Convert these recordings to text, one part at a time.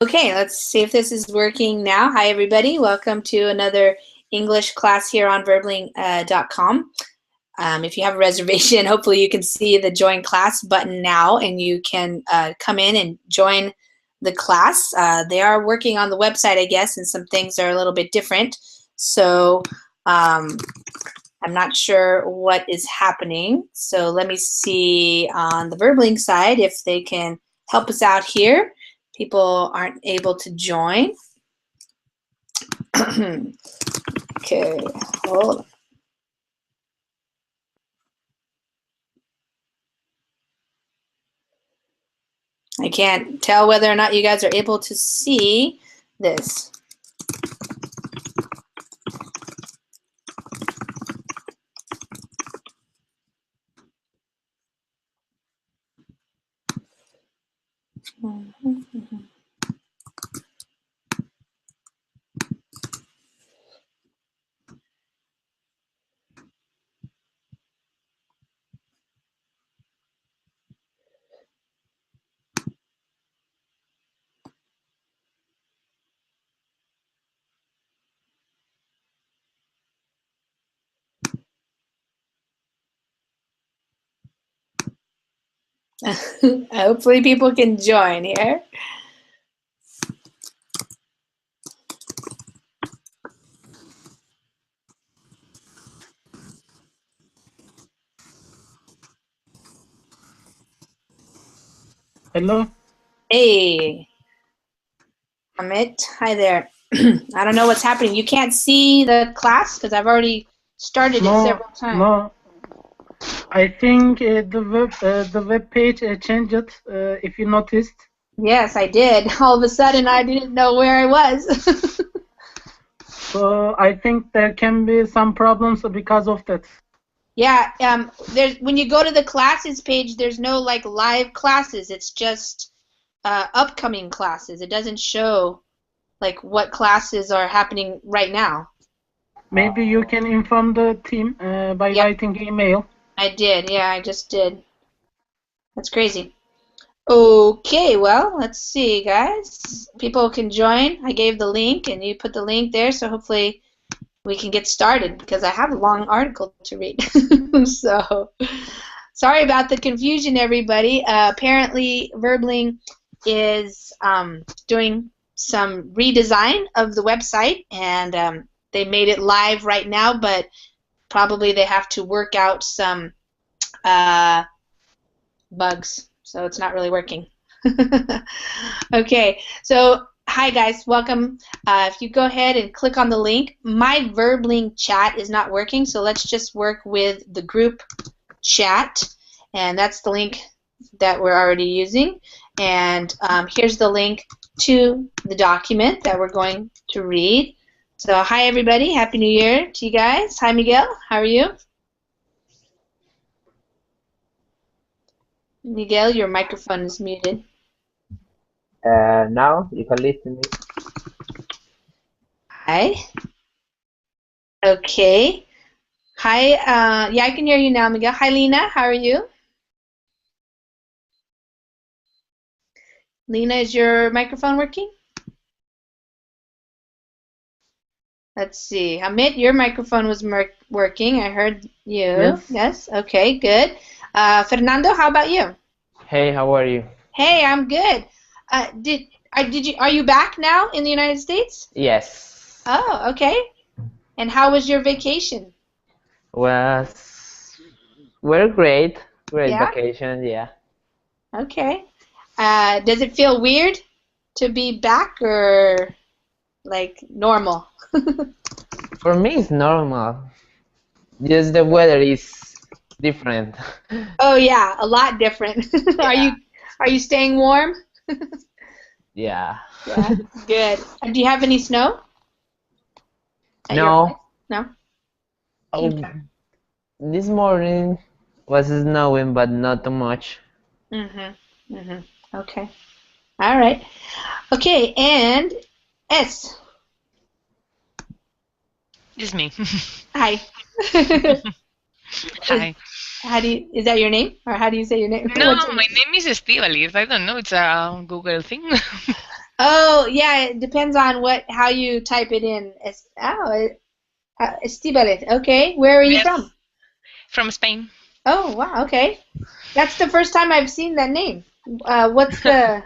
Okay, let's see if this is working now. Hi, everybody. Welcome to another English class here on verbling.com. If you have a reservation, hopefully you can see the join class button now and you can come in and join the class. They are working on the website, I guess, and some things are a little bit different. So I'm not sure what is happening. So let me see on the Verbling side if they can help us out here. People aren't able to join. Okay, hold on. I can't tell whether or not you guys are able to see this. Hopefully people can join here. Hello. Hey, Amit. Hi there. I don't know what's happening. You can't see the class because I've already started it several times. No. I think the web page changed. If you noticed. Yes, I did. All of a sudden, I didn't know where I was. So I think there can be some problems because of that. Yeah, there's when you go to the classes page, there's no like live classes. It's just upcoming classes. It doesn't show like what classes are happening right now. Maybe you can inform the team by writing email. I did. Yeah, I just did. That's crazy. Okay, well, let's see, guys. People can join. I gave the link, and you put the link there, so hopefully we can get started because I have a long article to read. So, sorry about the confusion, everybody. Apparently, Verbling is doing some redesign of the website, and they made it live right now, but probably they have to work out some bugs, so it's not really working. Okay, so hi guys, welcome. If you go ahead and click on the link, my Verbling chat is not working, so let's just work with the group chat, and that's the link that we're already using. And here's the link to the document that we're going to read. So hi everybody, Happy New Year to you guys. Hi Miguel, how are you? Miguel, your microphone is muted. Now you can listen to me. Hi. Okay. Hi. Yeah, I can hear you now, Miguel. Hi, Lena. How are you? Lena, is your microphone working? Let's see. Amit, your microphone was working. I heard you. Yes. Yes. Okay. Good. Fernando, how about you? Hey, how are you? Hey, I'm good. Are you back now in the United States? Yes. Oh, okay. And how was your vacation? We're great. Great vacation, yeah. Okay. Does it feel weird to be back or like normal? For me, it's normal. Just the weather is different. Oh yeah, a lot different. Yeah. Are you staying warm? Yeah. Yeah, good. Do you have any snow? At your No. place? No? Oh, Okay. this morning was snowing, but not too much. Okay. All right. Okay, and S. It's me. Hi. Hi. Is that your name? Or how do you say your name? No, What's your my name? name is Estivalis. I don't know. It's a Google thing. Oh, yeah, it depends on how you type it in. Estíbaliz. Okay, where are you Yes, from? from Spain. Oh, wow, okay. That's the first time I've seen that name. What's the,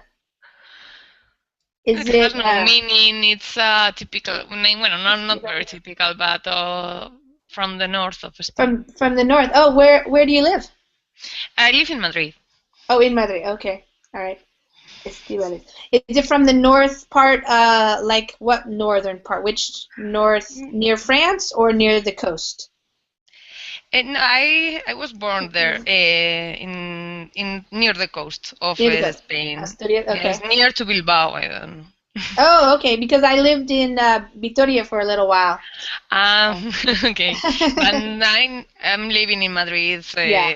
is It has it no meaning. It's a typical name. Well, not very typical, but from the north of Spain. from the north? Oh, where do you live? I live in Madrid. Oh, in Madrid. Okay. All right. Estíbaliz. Is it from the north part, like what northern part? Which north, near France or near the coast? And I was born there, in near the coast of Near the coast. Spain. Asturias. Yes, Okay. near to Bilbao. I don't know. Oh, okay. Because I lived in Vitoria for a little while. Okay, but I'm living in Madrid Yeah,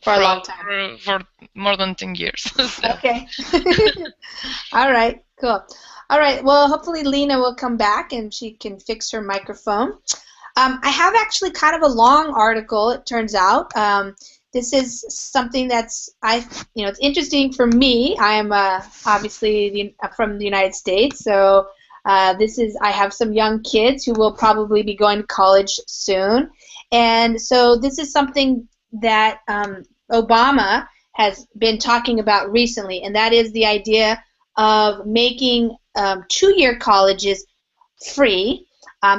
for a for long time. for more than 10 years. So. Okay. All right. Cool. All right. Well, hopefully Lena will come back and she can fix her microphone. I have actually kind of a long article, it turns out. This is something it's interesting for me. I am obviously from the United States, so I have some young kids who will probably be going to college soon. And so this is something that Obama has been talking about recently, and that is the idea of making two-year colleges free.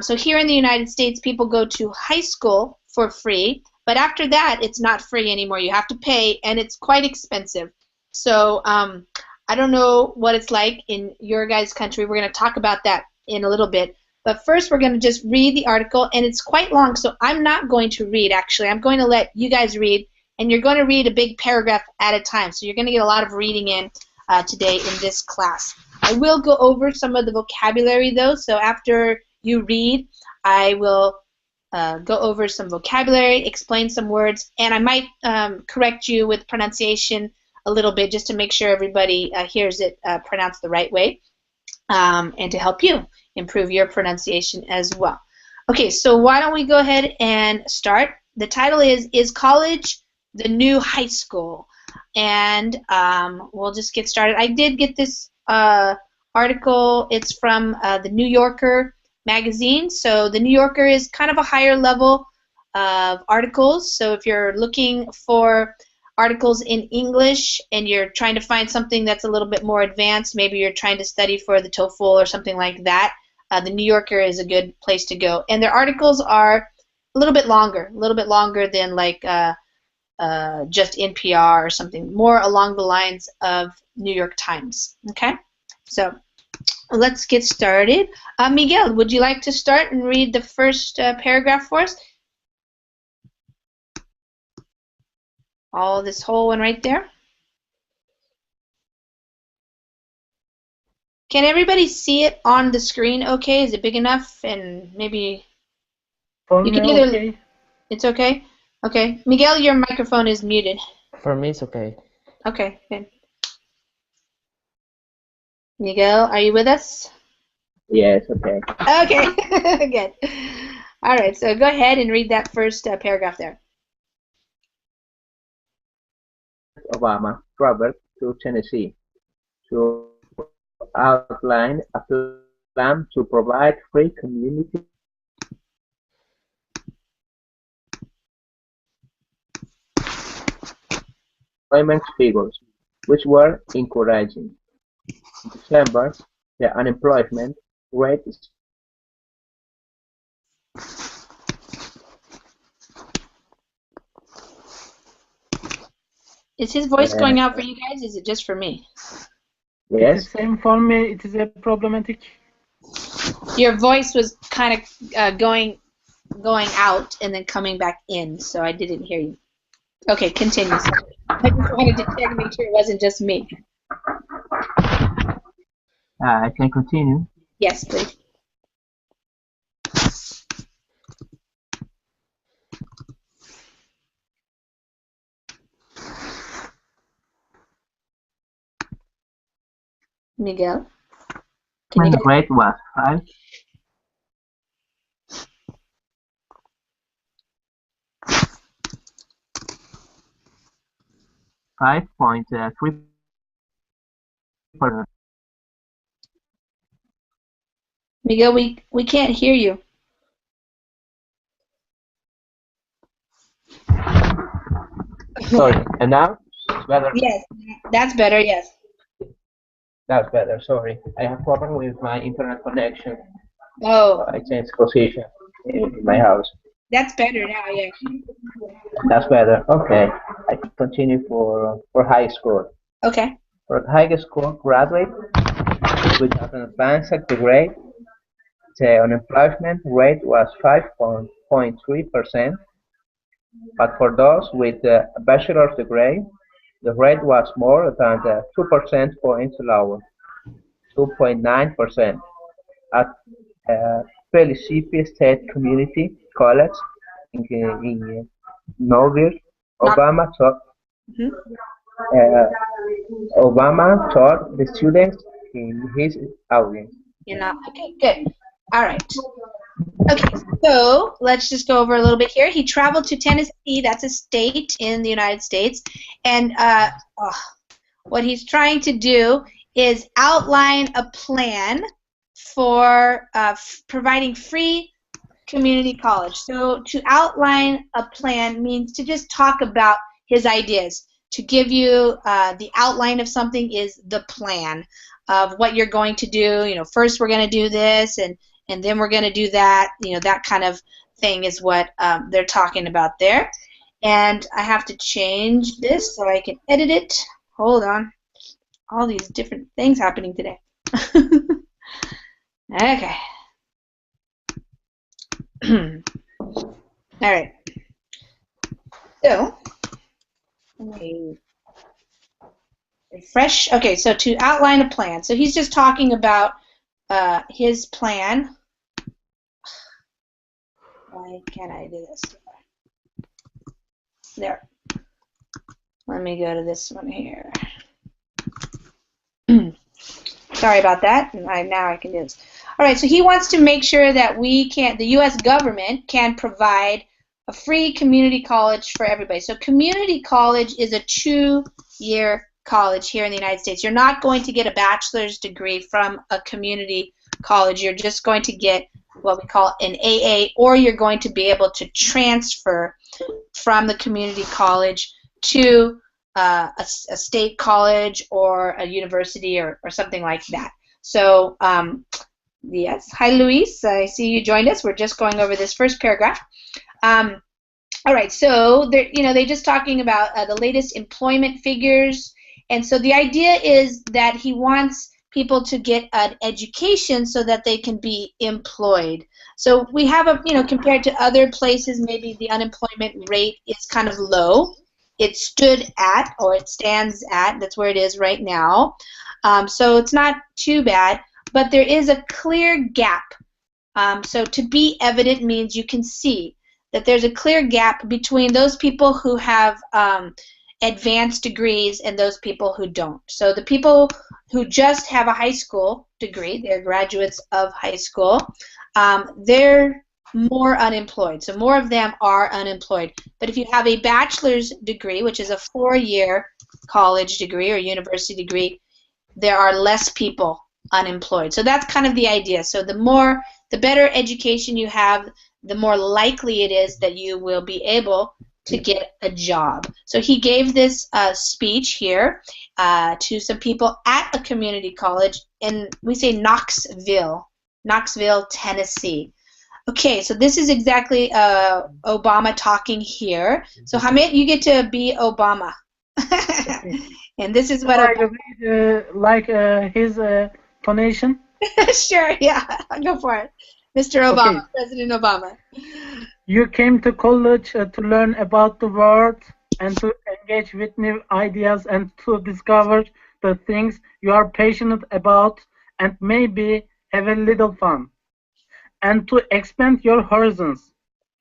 So here in the United States, people go to high school for free, but after that, it's not free anymore. You have to pay, and it's quite expensive. So I don't know what it's like in your guys' country. We're going to talk about that in a little bit. But first, we're going to just read the article, and it's quite long, so I'm not going to read, actually. I'm going to let you guys read, and you're going to read a big paragraph at a time. So you're going to get a lot of reading in today in this class. I will go over some of the vocabulary, though, so after you read, I will go over some vocabulary, explain some words, and I might correct you with pronunciation a little bit just to make sure everybody hears it pronounced the right way, and to help you improve your pronunciation as well. Okay, so why don't we go ahead and start. The title is College the New High School? And we'll just get started. I did get this article. It's from the New Yorker magazine. So the New Yorker is kind of a higher level of articles. So if you're looking for articles in English and you're trying to find something that's a little bit more advanced, maybe you're trying to study for the TOEFL or something like that, the New Yorker is a good place to go. And their articles are a little bit longer than like just NPR or something, more along the lines of New York Times. Okay, so let's get started. Miguel, would you like to start and read the first paragraph for us? All this whole one right there. Can everybody see it on the screen okay? Is it big enough? And maybe For you me, can either... okay. It's okay? Okay. Miguel, your microphone is muted. For me, it's okay. Okay, good. Miguel, are you with us? Yes, okay. Okay, good. All right, so go ahead and read that first paragraph there. Obama traveled to Tennessee to outline a plan to provide free community employment figures, which were encouraging. In December, the unemployment rate Is his voice uh, going out for you guys? Is it just for me? It's yes, the same for me. It is a problematic. Your voice was kind of going out and then coming back in, so I didn't hear you. Okay, continue. Sorry. I just wanted to check, make sure it wasn't just me. I can continue. Yes, please. Miguel, can you Employment guys? rate was 5.3%. For Miguel, we can't hear you. sorry, and now it's better. Yes, that's better. Yes. That's better. Sorry, I have problem with my internet connection. Oh, I changed position in my house. that's better now. Yeah. That's better. Okay, I continue for high school. Okay. For high school graduate with an advanced degree, the unemployment rate was 5.3%, but for those with a bachelor's degree, the rate was more than 2% points lower, 2.9%. At Fellowship State Community College in Norville, Not. Obama taught Mhm. uh, Obama taught the students in his audience. You're not. Okay. Good. All right. Okay, so let's just go over a little bit here. He traveled to Tennessee, that's a state in the United States, and what he's trying to do is outline a plan for providing free community college. So to outline a plan means to just talk about his ideas. To give you the outline of something is the plan of what you're going to do. You know, first we're going to do this, and then we're going to do that. You know, that kind of thing is what they're talking about there. And I have to change this so I can edit it. Hold on. All these different things happening today. Okay. All right. So, let me refresh. Okay, so to outline a plan. So he's just talking about his plan. Why can't I do this? There. Let me go to this one here. Sorry about that. Now I can do this. All right, so he wants to make sure that the U.S. government can provide a free community college for everybody. So community college is a 2-year college here in the United States. You're not going to get a bachelor's degree from a community college. You're just going to get what we call an AA, or you're going to be able to transfer from the community college to a state college or a university or something like that. So yes, hi Luis, I see you joined us. We're just going over this first paragraph. All right, so they're just talking about the latest employment figures, and so the idea is that he wants people to get an education so that they can be employed. So we have compared to other places, maybe the unemployment rate is kind of low. It stood at, or it stands at, that's where it is right now. So it's not too bad, but there is a clear gap. So to be evident means you can see that there's a clear gap between those people who have advanced degrees and those people who don't. So the people who just have a high school degree, they're graduates of high school, they're more unemployed. So more of them are unemployed. But if you have a bachelor's degree, which is a 4-year college degree or university degree, there are less people unemployed. So that's kind of the idea. So the better education you have, the more likely it is that you will be able to get a job. So he gave this speech here to some people at a community college in, we say Knoxville, Tennessee. Okay, so this is exactly Obama talking here. So Hamid, you get to be Obama. And this is what his tonation. Sure, yeah, go for it. Mr. Obama, okay. President Obama. You came to college to learn about the world and to engage with new ideas and to discover the things you are passionate about and maybe have a little fun. And to expand your horizons.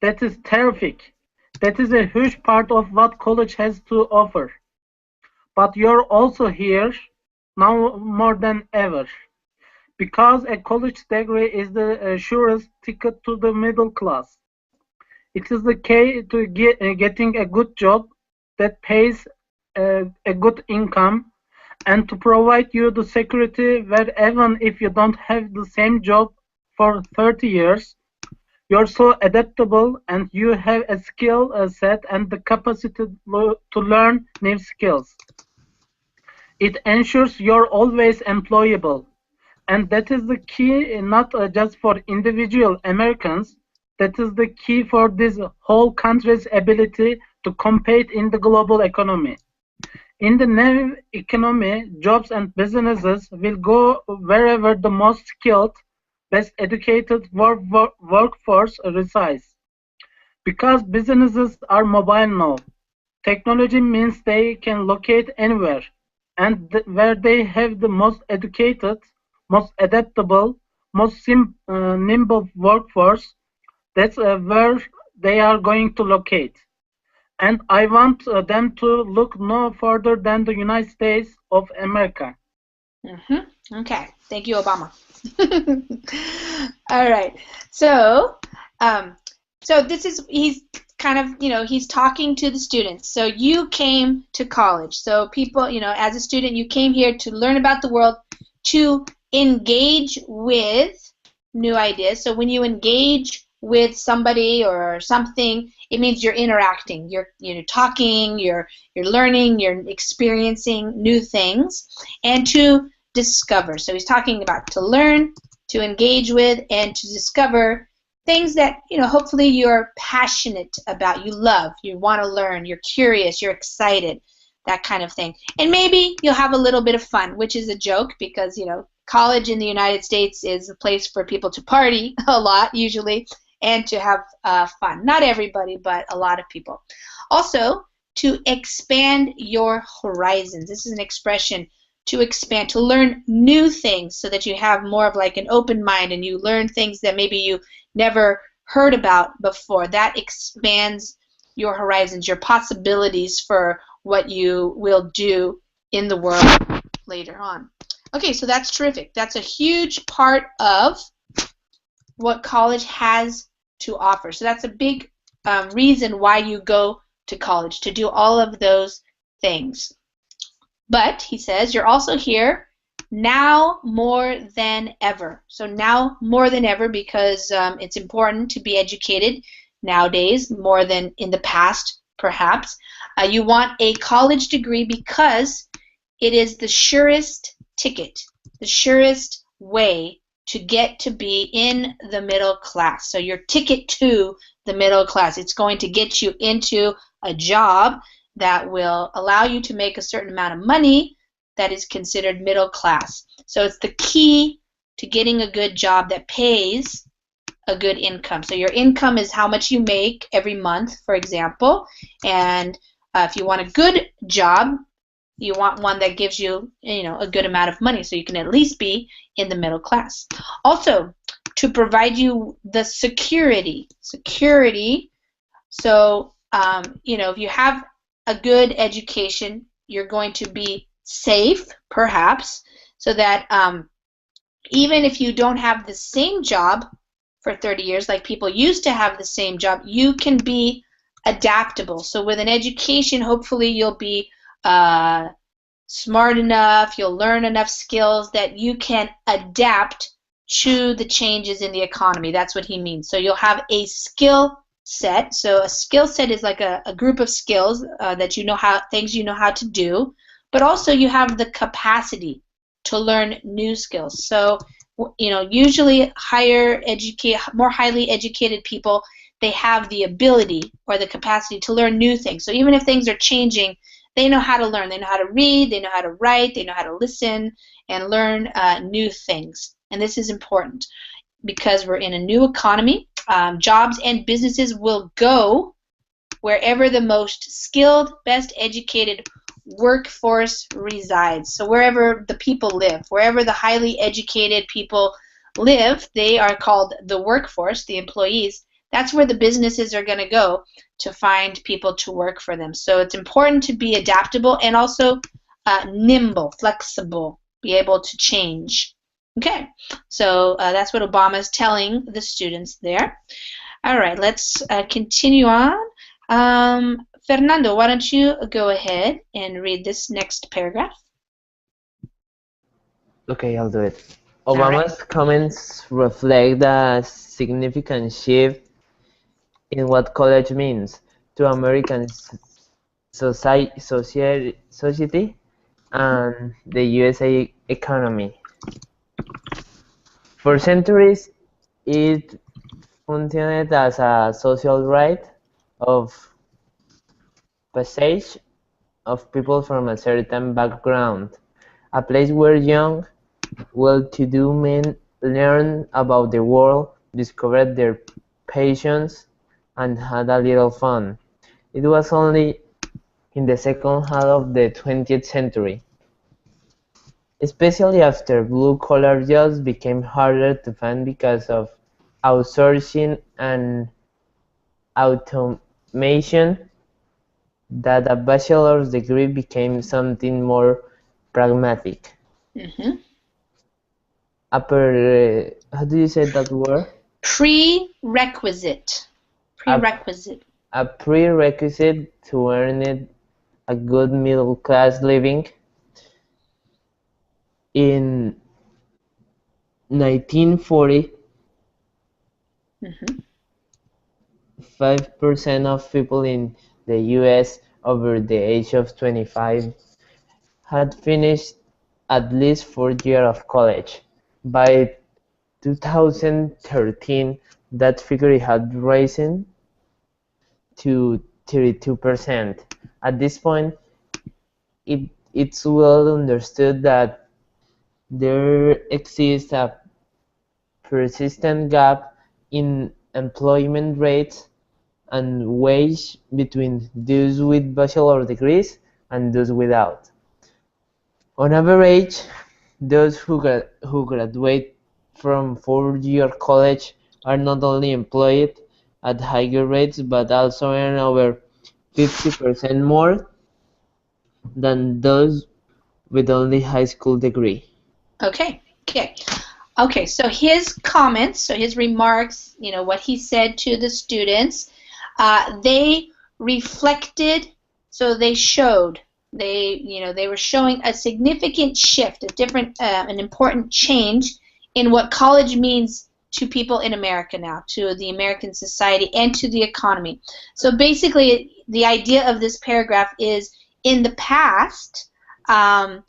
That is terrific. That is a huge part of what college has to offer. But you're also here now more than ever. Because a college degree is the surest ticket to the middle class. It is the key to getting a good job that pays a good income and to provide you the security where even if you don't have the same job for 30 years, you're so adaptable and you have a skill set and the capacity to learn new skills. It ensures you're always employable. And that is the key, not just for individual Americans, that is the key for this whole country's ability to compete in the global economy. In the new economy, jobs and businesses will go wherever the most skilled, best educated workforce resides. Because businesses are mobile now, technology means they can locate anywhere, and where they have the most educated, most adaptable, most nimble workforce, that's where they are going to locate. And I want them to look no further than the United States of America. Okay, thank you, Obama. All right, so this is, he's kind of, he's talking to the students. So you came to college. So people, as a student, you came here to learn about the world, to engage with new ideas. So when you engage with somebody or something, it means you're interacting, you're talking, you're learning, you're experiencing new things, and to discover. So he's talking about to learn, to engage with, and to discover things that hopefully you're passionate about, you love, you want to learn, you're curious, you're excited, that kind of thing. And maybe you'll have a little bit of fun, which is a joke because college in the United States is a place for people to party a lot usually and to have fun. Not everybody, but a lot of people. Also, to expand your horizons. This is an expression, to expand, to learn new things so that you have more of like an open mind and you learn things that maybe you never heard about before. That expands your horizons, your possibilities for what you will do in the world later on. Okay, so that's terrific. That's a huge part of what college has to offer. So that's a big reason why you go to college, to do all of those things. But, he says, you're also here now more than ever. So now more than ever because it's important to be educated nowadays more than in the past, perhaps. You want a college degree because it is the surest ticket, the surest way to get to be in the middle class. So your ticket to the middle class, it's going to get you into a job that will allow you to make a certain amount of money that is considered middle class. So it's the key to getting a good job that pays a good income. So your income is how much you make every month, for example, and if you want a good job, you want one that gives you, a good amount of money, so you can at least be in the middle class. Also, to provide you the security. So, if you have a good education, you're going to be safe, perhaps, so that even if you don't have the same job for 30 years, like people used to have the same job, you can be adaptable. So with an education, hopefully you'll be smart enough, you'll learn enough skills that you can adapt to the changes in the economy. That's what he means. So you'll have a skill set. So a skill set is like a group of skills that things you know how to do, but also you have the capacity to learn new skills. So usually more highly educated people, they have the ability or the capacity to learn new things. So even if things are changing, they know how to learn. They know how to read, they know how to write, they know how to listen and learn new things. And this is important because we're in a new economy. Jobs and businesses will go wherever the most skilled, best educated workforce resides. So wherever the people live, wherever the highly educated people live, they are called the workforce, the employees. That's where the businesses are going to go to find people to work for them. So it's important to be adaptable and also nimble, flexible, be able to change. Okay, so that's what Obama is telling the students there. All right, let's continue on. Fernando, why don't you go ahead and read this next paragraph? Okay, I'll do it. All right. Obama's comments reflect a significant shift in what college means to American society and the USA economy. For centuries, it functioned as a social rite of passage of people from a certain background, a place where young, well-to-do men learned about the world, discovered their passions, and had a little fun. It was only in the second half of the 20th century, especially after blue-collar jobs became harder to find because of outsourcing and automation, that a bachelor's degree became something more pragmatic. Mm-hmm. How do you say that word? Prerequisite. A, Prerequisite. a prerequisite to earn a good middle class living. In 1940, Mm-hmm. 5% of people in the US over the age of 25 had finished at least 4 years of college. By 2013, that figure had risen to 32%. At this point, it's well understood that there exists a persistent gap in employment rates and wage between those with bachelor degrees and those without. On average, those who graduate from 4-year college are not only employed at higher rates but also earn over 50% more than those with only high school degree. Okay. Okay. Okay. So his comments, so his remarks, what he said to the students, they reflected. So they showed. They were showing a significant shift, an important change in what college means to people in America now, to the American society and to the economy. So basically, the idea of this paragraph is in the past, um,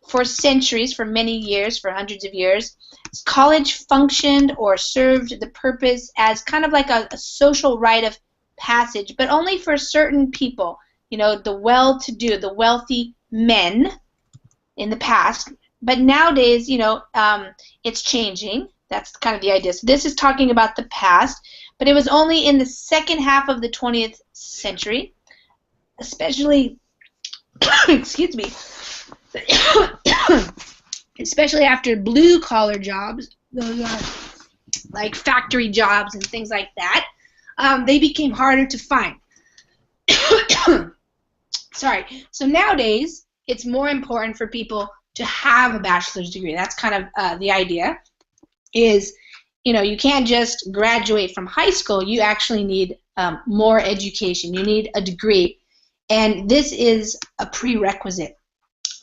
for centuries, for many years, for hundreds of years, college functioned or served the purpose as kind of like a social rite of passage, but only for certain people, the well-to-do, the wealthy men in the past. But nowadays, it's changing. That's kind of the idea. So this is talking about the past, but it was only in the second half of the 20th century, especially, excuse me, especially after blue-collar jobs, those are like factory jobs and things like that, they became harder to find. Sorry. So nowadays, it's more important for people to have a bachelor's degree. That's kind of the idea. Is, you can't just graduate from high school. You actually need more education. You need a degree. And this is a prerequisite.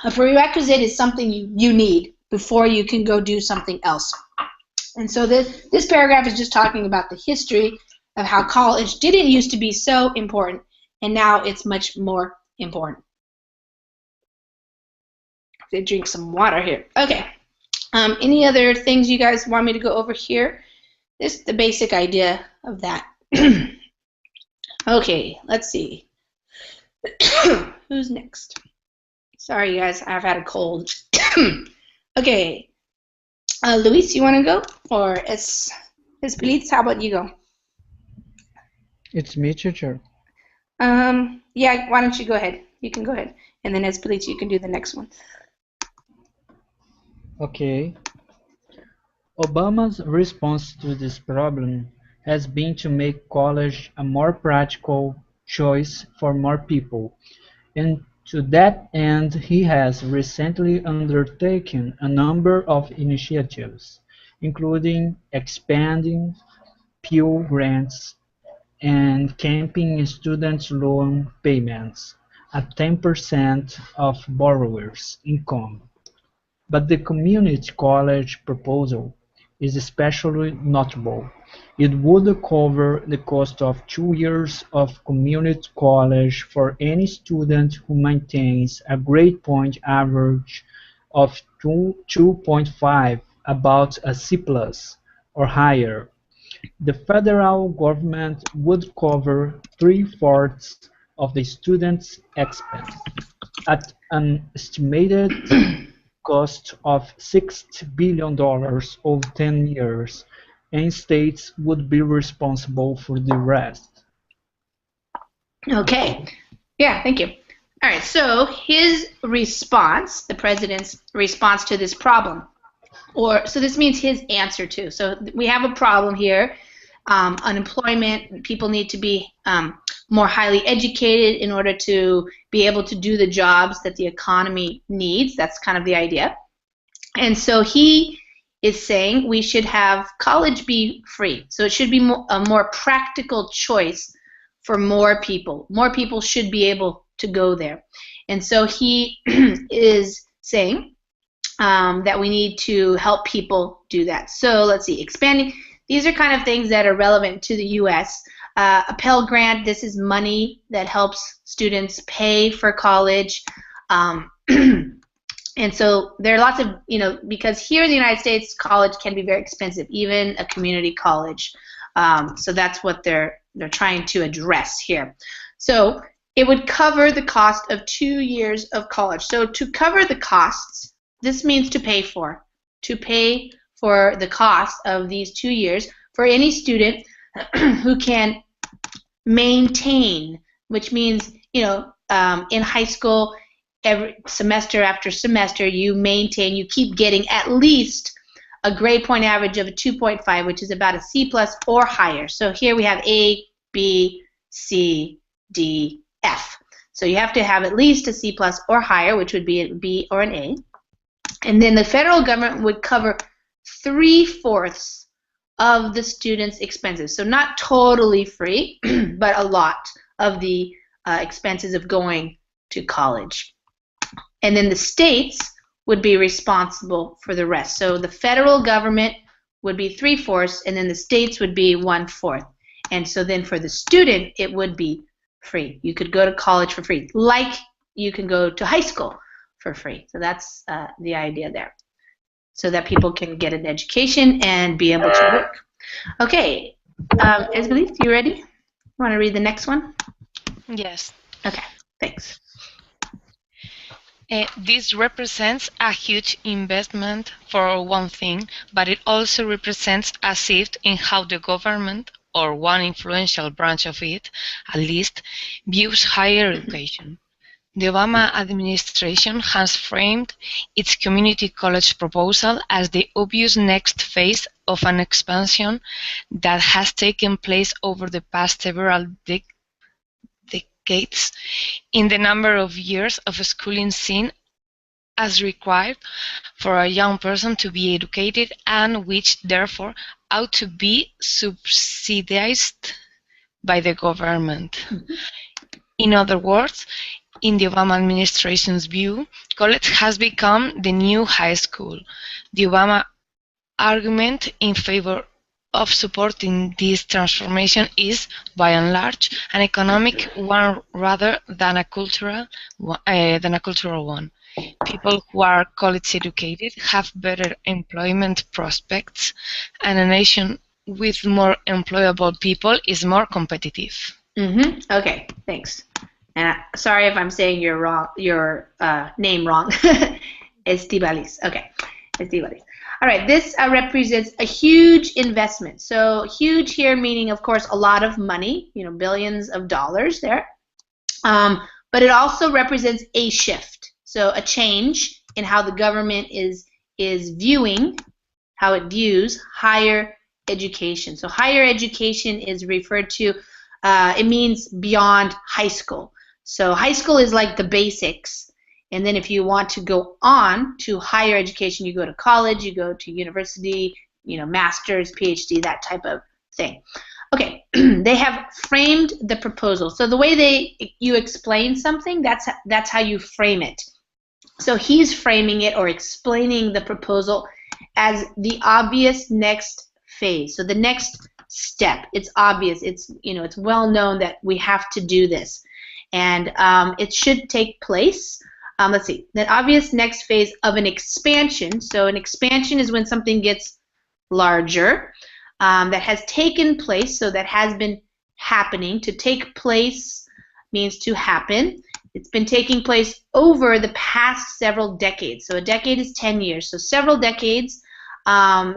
A prerequisite is something you need before you can go do something else. And so this paragraph is just talking about the history of how college didn't used to be so important, and now it's much more important. They drink some water here. Okay. Any other things you guys want me to go over here? This is the basic idea of that. Okay, let's see. Who's next? Sorry, guys, I've had a cold. Okay. Luis, you want to go? Or Espelitz, how about you go? It's me, teacher. Yeah, why don't you go ahead? You can go ahead. And then Espelitz, you can do the next one. Okay. Obama's response to this problem has been to make college a more practical choice for more people, and to that end he has recently undertaken a number of initiatives, including expanding Pell Grants and capping student loan payments at 10% of borrowers' income. But the community college proposal is especially notable. It would cover the cost of 2 years of community college for any student who maintains a grade point average of 2.5, about a C+ or higher. The federal government would cover three-fourths of the student's expense, at an estimated cost of $60 billion over 10 years, and states would be responsible for the rest. Okay. Yeah, thank you. All right, so his response, the president's response to this problem, so this means his answer to. So we have a problem here. Unemployment, people need to be more highly educated in order to be able to do the jobs that the economy needs. That's kind of the idea. And so he is saying we should have college be free. So it should be a more practical choice for more people. More people should be able to go there. And so he is saying that we need to help people do that. So let's see, expanding. These are kind of things that are relevant to the U.S. A Pell Grant, this is money that helps students pay for college. And so there are lots of, because here in the United States, college can be very expensive, even a community college. So that's what they're trying to address here. So it would cover the cost of 2 years of college. So to cover the costs, this means to pay for the cost of these 2 years for any student who can maintain, which means, in high school, every semester after semester, you keep getting at least a grade point average of a 2.5, which is about a C+ or higher. So here we have A, B, C, D, F. So you have to have at least a C+ or higher, which would be a B or an A. And then the federal government would cover 3/4 of the student's expenses. So not totally free, but a lot of the expenses of going to college. And then the states would be responsible for the rest. So the federal government would be 3/4, and then the states would be 1/4. And so then for the student, it would be free. You could go to college for free, like you can go to high school for free. So that's the idea there, so that people can get an education and be able to work. Okay, Esmelis, you ready? Want to read the next one? Yes. Okay, thanks. This represents a huge investment for one thing, but it also represents a shift in how the government, or one influential branch of it, at least, views higher education. The Obama administration has framed its community college proposal as the obvious next phase of an expansion that has taken place over the past several decades in the number of years of schooling seen as required for a young person to be educated, and which therefore ought to be subsidized by the government. In other words, in the Obama administration's view, college has become the new high school. The Obama argument in favor of supporting this transformation is, by and large, an economic one rather than a cultural one. People who are college educated have better employment prospects, and a nation with more employable people is more competitive. Okay, thanks. And sorry if I'm saying your name wrong. Estivalis. Okay, Estivalis. All right, this represents a huge investment. So huge here meaning, of course, a lot of money, billions of dollars there. But it also represents a shift, so a change in how the government is viewing, how it views higher education. So higher education is referred to, it means beyond high school. So high school is like the basics, and then if you want to go on to higher education, you go to college, you go to university, master's, PhD, that type of thing. Okay, they have framed the proposal. So the way you explain something, that's how you frame it. So he's framing it or explaining the proposal as the obvious next phase. So the next step. It's obvious. It's it's well known that we have to do this, and it should take place. Let's see. The obvious next phase of an expansion. So an expansion is when something gets larger. That has taken place. So that has been happening. To take place means to happen. It's been taking place over the past several decades. So a decade is 10 years. So several decades,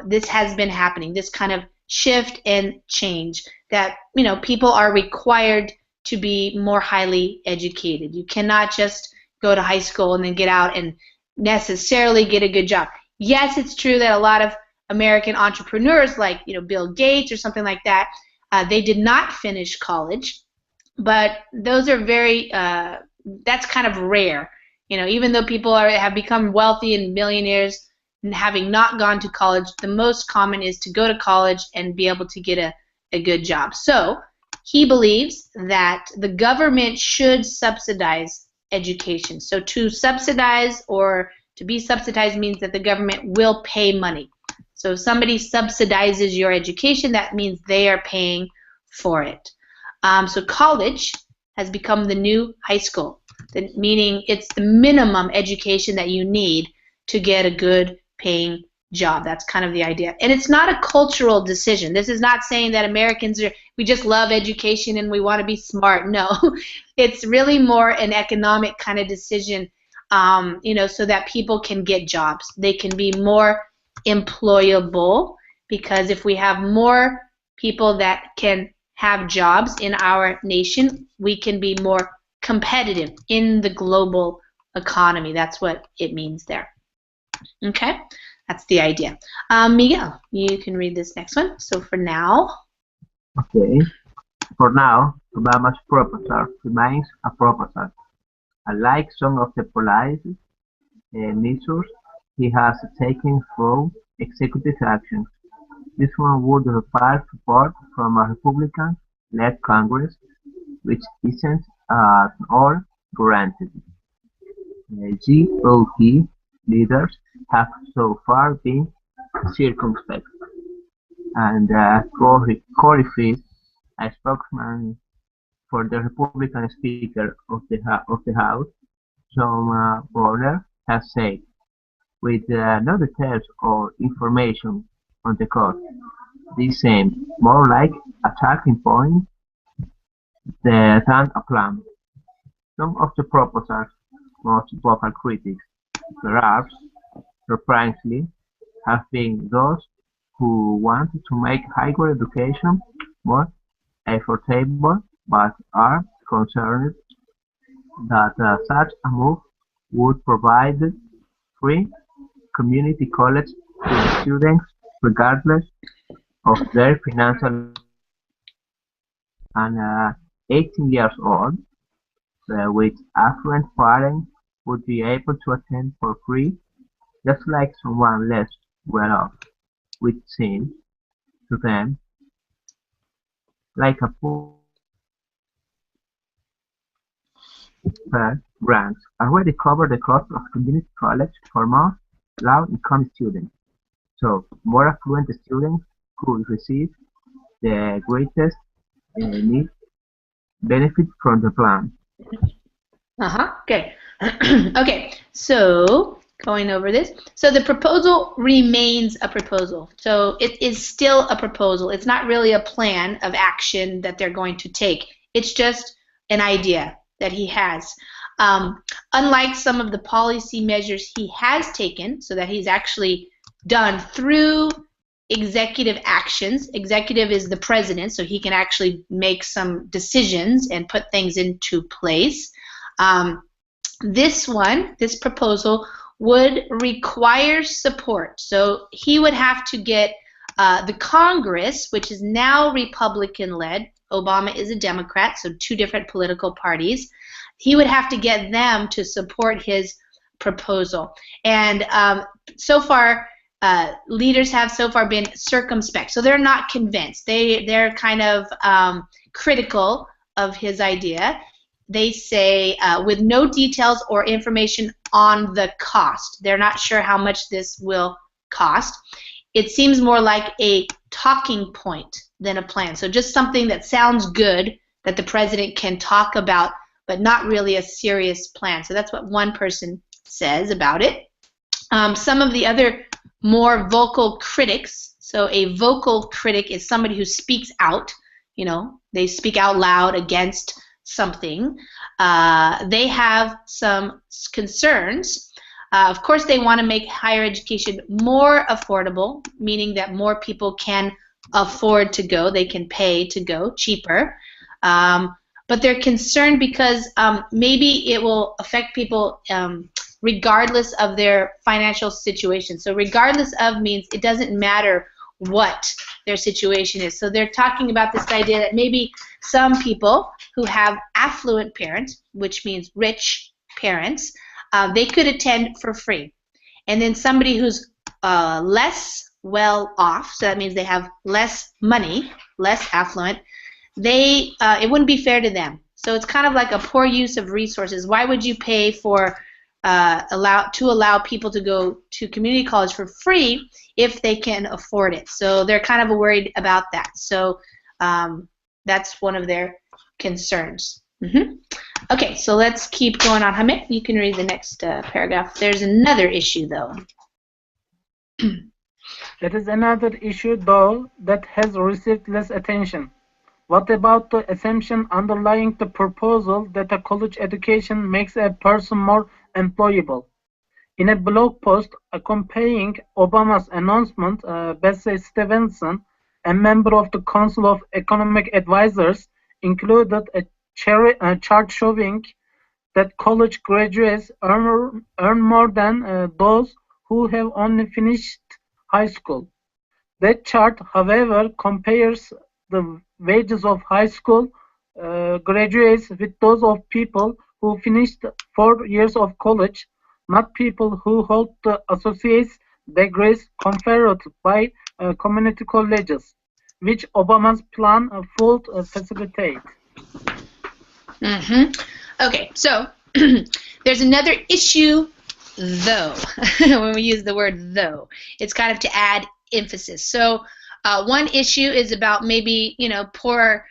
this has been happening, this kind of shift and change that, people are required to be more highly educated. You cannot just go to high school and then get out and necessarily get a good job. Yes, it's true that a lot of American entrepreneurs like, Bill Gates or something like that, they did not finish college, but those are very that's kind of rare. Even though people have become wealthy and millionaires and having not gone to college, the most common is to go to college and be able to get a good job. So he believes that the government should subsidize education. So to subsidize or to be subsidized means that the government will pay money. So if somebody subsidizes your education, that means they are paying for it. So college has become the new high school, meaning it's the minimum education that you need to get a good paying job. That's kind of the idea. And it's not a cultural decision. This is not saying that Americans we just love education and we want to be smart. No, it's really more an economic kind of decision, so that people can get jobs. They can be more employable, because if we have more people that can have jobs in our nation, we can be more competitive in the global economy. That's what it means there. Okay, that's the idea. Miguel, you can read this next one. So for now. Okay. For now, Obama's proposal remains a proposal. Unlike some of the policy measures he has taken through executive actions, this one would require support from a Republican-led Congress, which isn't all granted. GOP leaders have so far been circumspect, and Corey Fish, a spokesman for the Republican Speaker of the House, John Warner, has said, with no details or information on the cost, this seems more like a talking point than a plan. Some of the proposal's most vocal critics, perhaps surprisingly, have been those who want to make higher education more affordable, but are concerned that such a move would provide free community college to students regardless of their financial. And 18 years old, with affluent parents, would be able to attend for free, just like someone less well off, which seems to them like a poor grants already cover the cost of community college for most low-income students. So more affluent students could receive the greatest need benefit from the plan. Okay. Okay. So going over this. So the proposal remains a proposal. So it is still a proposal. It's not really a plan of action that they're going to take. It's just an idea that he has. Unlike some of the policy measures he has taken, so that he's actually done through executive actions. Executive is the president, so he can actually make some decisions and put things into place. This proposal would require support. So he would have to get the Congress, which is now Republican-led. Obama is a Democrat, so two different political parties. He would have to get them to support his proposal. And so far, leaders have so far been circumspect. So they're not convinced. They're kind of critical of his idea. They say, with no details or information on the cost. They're not sure how much this will cost. It seems more like a talking point than a plan. So just something that sounds good that the president can talk about, but not really a serious plan. So that's what one person says about it. Some of the other more vocal critics, so a vocal critic is somebody who speaks out, you know, they speak out loud against something. They have some concerns. Of course, they want to make higher education more affordable, meaning that more people can afford to go. They can pay to go cheaper. But they're concerned because maybe it will affect people regardless of their financial situation. So regardless of means it doesn't matter what their situation is. So they're talking about this idea that maybe some people who have affluent parents, which means rich parents, they could attend for free. And then somebody who's less well off, so that means they have less money, less affluent, it wouldn't be fair to them. So it's kind of like a poor use of resources. Why would you pay for allow people to go to community college for free if they can afford it? So they're kind of worried about that. So that's one of their concerns. Okay, so let's keep going on. Hamid, you can read the next paragraph. There's another issue, though. There is another issue, though, that has received less attention. What about the assumption underlying the proposal that a college education makes a person more employable? In a blog post accompanying Obama's announcement, Bessie Stevenson, a member of the Council of Economic Advisors, included a chart showing that college graduates earn more than those who have only finished high school. That chart, however, compares the wages of high school graduates with those of people who finished 4 years of college, not people who hold the associate's degrees conferred by community colleges, which Obama's plan would facilitate. Okay, so there's another issue, though. When we use the word though, it's kind of to add emphasis. So one issue is about maybe, you know, poor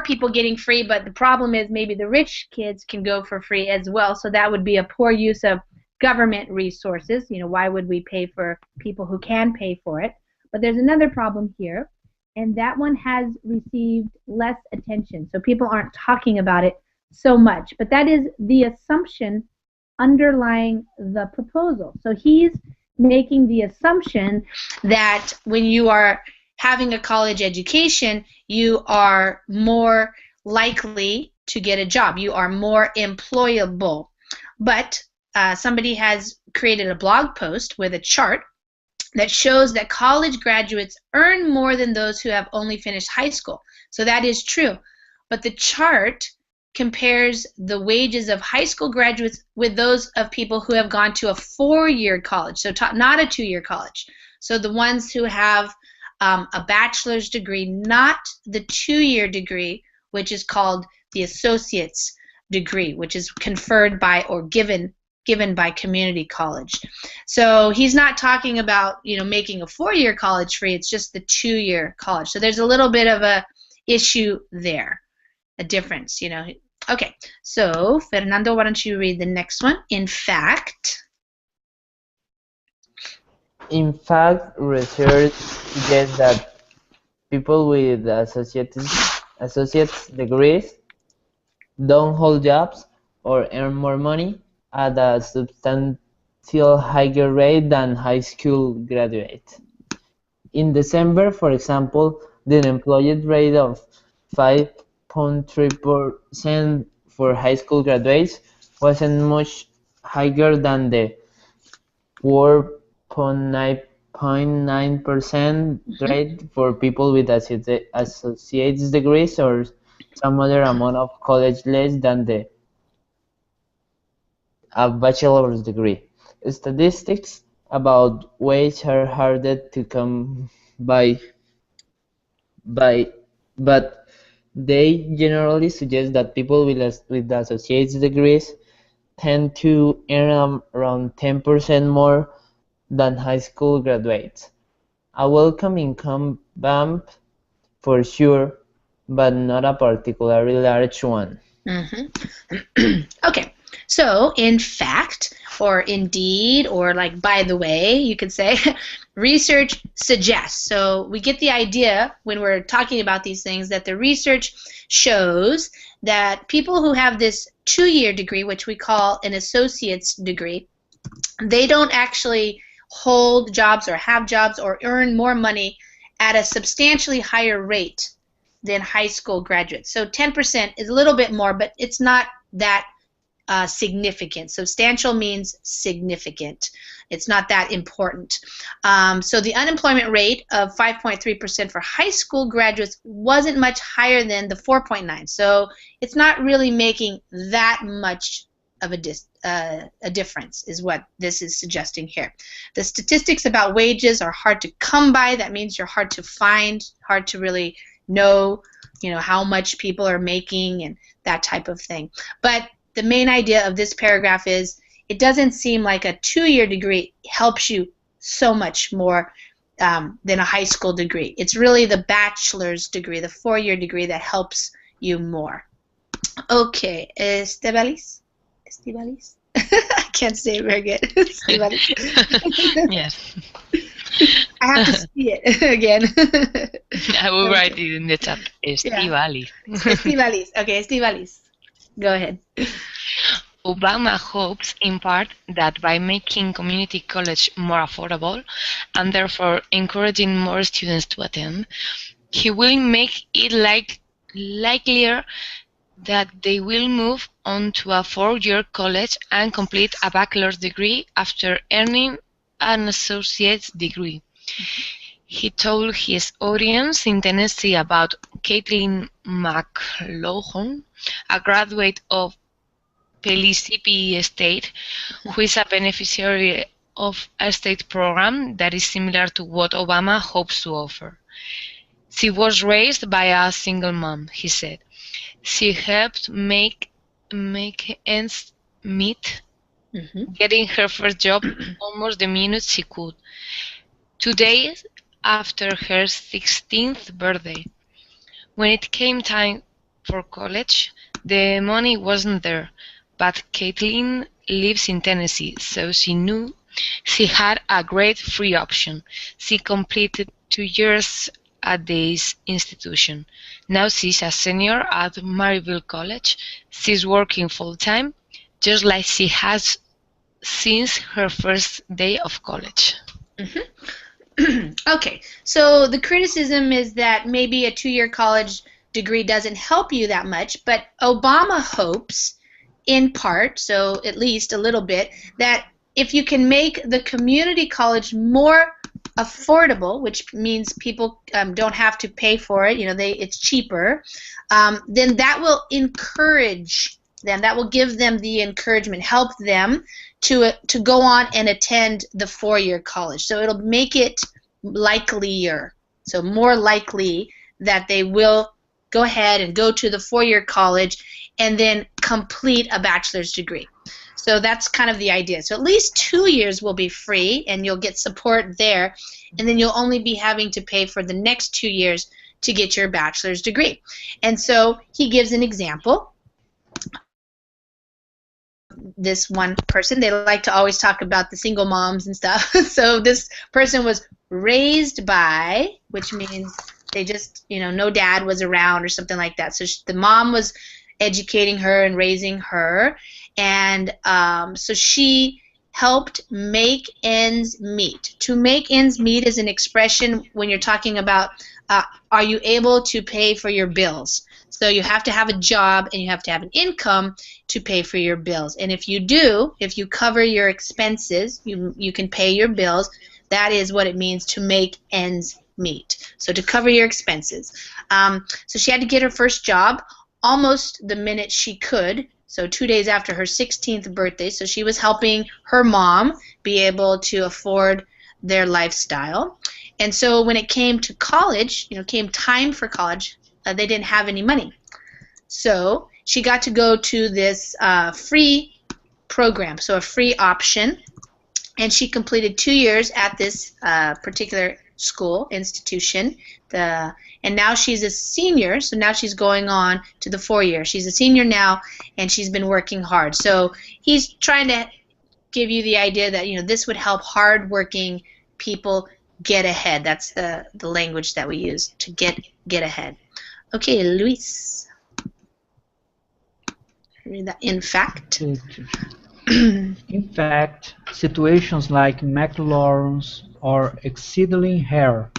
people getting free, but the problem is maybe the rich kids can go for free as well. So that would be a poor use of government resources. You know, why would we pay for people who can pay for it? But there's another problem here, and that one has received less attention. So people aren't talking about it so much, but that is the assumption underlying the proposal. So he's making the assumption that when you are having a college education, you are more likely to get a job. You are more employable. But somebody has created a blog post with a chart that shows that college graduates earn more than those who have only finished high school. So that is true. But the chart compares the wages of high school graduates with those of people who have gone to a 4-year college, so not a 2-year college. So the ones who have a bachelor's degree, not the 2-year degree, which is called the associate's degree, which is conferred by or given by community college. So he's not talking about, you know, making a 4-year college free. It's just the 2-year college. So there's a little bit of a issue there, a difference, you know. Okay, so Fernando, why don't you read the next one? In fact, research suggests that people with associate's degrees don't hold jobs or earn more money at a substantial higher rate than high school graduates. In December, for example, the unemployment rate of 5.3% for high school graduates wasn't much higher than the 4.9% rate for people with associate's degrees or some other amount of college less than a bachelor's degree. Statistics about wage are harder to come by, but they generally suggest that people with associate's degrees tend to earn around 10% more than high school graduates. A welcome income bump for sure, but not a particularly large one. Okay, so in fact, or indeed, or like by the way, you could say, research suggests. So we get the idea when we're talking about these things that the research shows that people who have this 2-year degree, which we call an associate's degree, they don't actually hold jobs or have jobs or earn more money at a substantially higher rate than high school graduates. So 10% is a little bit more, but it's not that significant. Substantial means significant. It's not that important. So the unemployment rate of 5.3% for high school graduates wasn't much higher than the 4.9. So it's not really making that much of a difference, is what this is suggesting here. The statistics about wages are hard to come by. That means you're hard to find, hard to really know, how much people are making and that type of thing. But the main idea of this paragraph is it doesn't seem like a 2-year degree helps you so much more than a high school degree. It's really the bachelor's degree, the 4-year degree, that helps you more. Okay, Estebalis? I can't say it very good. Yes. I have to see it again. I will write it in the chat. Estivalis. Estivalis. Okay, Estivalis. Go ahead. Obama hopes, in part, that by making community college more affordable and therefore encouraging more students to attend, he will make it likelier that they will move on to a 4-year college and complete a bachelor's degree after earning an associate's degree. He told his audience in Tennessee about Caitlin McLaughlin, a graduate of Pellissippi State, who is a beneficiary of a state program that is similar to what Obama hopes to offer. She was raised by a single mom, he said. She helped make ends meet, getting her first job almost the minute she could. 2 days after her 16th birthday. When it came time for college, the money wasn't there, but Caitlin lives in Tennessee, so she knew she had a great free option. She completed 2 years at this institution. Now she's a senior at Maryville College. She's working full-time, just like she has since her first day of college. Okay, so the criticism is that maybe a 2-year college degree doesn't help you that much, but Obama hopes, in part, so at least a little bit, that if you can make the community college more affordable, which means people don't have to pay for it, it's cheaper, then that will encourage them, that will give them the encouragement, help them to go on and attend the 4-year college. So it'll make it likelier, so more likely that they will go ahead and go to the 4-year college and then complete a bachelor's degree. So that's kind of the idea. So at least 2 years will be free and you'll get support there, and then you'll only be having to pay for the next 2 years to get your bachelor's degree. And so he gives an example. This one person, they like to always talk about the single moms and stuff. So this person was raised by, which means they just, no dad was around or something like that. So the mom was educating her and raising her, and so she helped make ends meet. To make ends meet is an expression when you're talking about are you able to pay for your bills. So you have to have a job and you have to have an income to pay for your bills. And if you do, if you cover your expenses, you can pay your bills. That is what it means to make ends meet. So to cover your expenses. So she had to get her first job almost the minute she could. So 2 days after her 16th birthday. So she was helping her mom be able to afford their lifestyle. And so when it came to college, came time for college, they didn't have any money. So she got to go to this free program, so a free option. And she completed 2 years at this particular school institution. And now she's a senior, so now she's going on to the 4-year. She's a senior now, and she's been working hard. So he's trying to give you the idea that, you know, this would help hardworking people get ahead. That's the language that we use, to get ahead. Okay, Luis. Read that. In fact. In fact, situations like McLaurin's or exceedingly rare.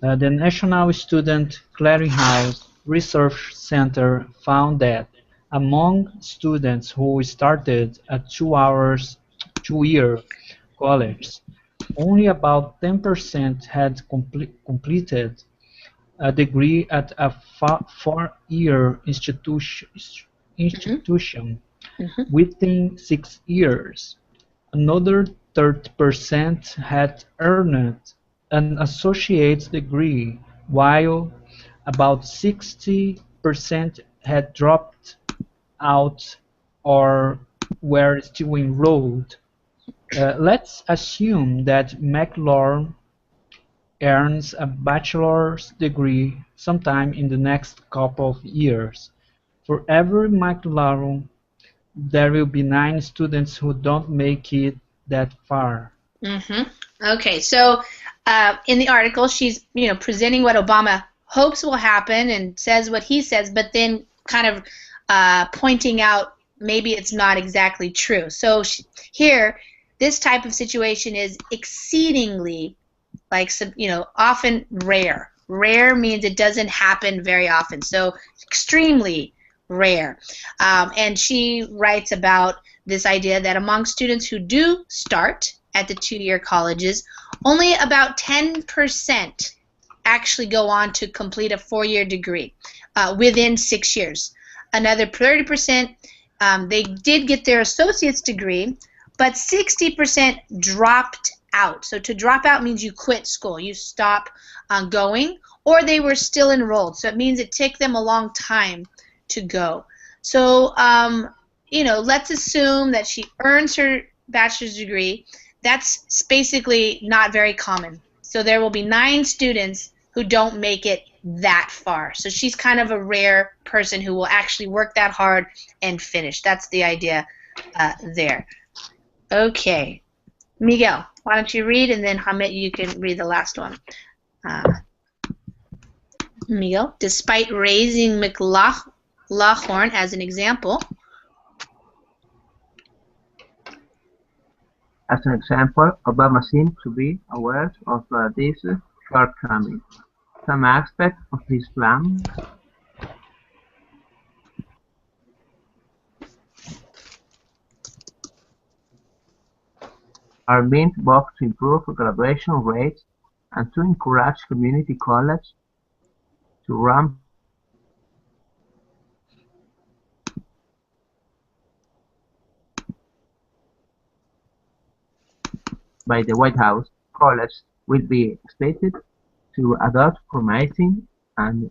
The National Student Clearinghouse Research Center found that among students who started at 2-year college, only about 10% had completed a degree at a 4-year institution within 6 years. Another 30% had earned an associate's degree, while about 60% had dropped out or were still enrolled. Let's assume that McLaurin earns a bachelor's degree sometime in the next couple of years. For every McLaurin, there will be 9 students who don't make it that far. Okay, so in the article, she's presenting what Obama hopes will happen and says what he says, but then kind of pointing out maybe it's not exactly true. So here, this type of situation is exceedingly, often rare. Rare means it doesn't happen very often. So extremely rare. And she writes about this idea that among students who do start at the 2-year colleges, only about 10% actually go on to complete a 4-year degree within 6 years. Another 30%, they did get their associate's degree, but 60% dropped out. So to drop out means you quit school, you stop going, or they were still enrolled. So it means it took them a long time to go. So, let's assume that she earns her bachelor's degree. That's basically not very common. So there will be 9 students who don't make it that far. So she's kind of a rare person who will actually work that hard and finish. That's the idea there. Okay. Miguel, why don't you read, and then Hamid, you can read the last one. Miguel, despite raising McLaurin as an example. As an example, Obama seems to be aware of these shortcomings. Some aspects of his plan are meant both to improve graduation rates and to encourage community college to run by the White House. College will be expected to adopt promising and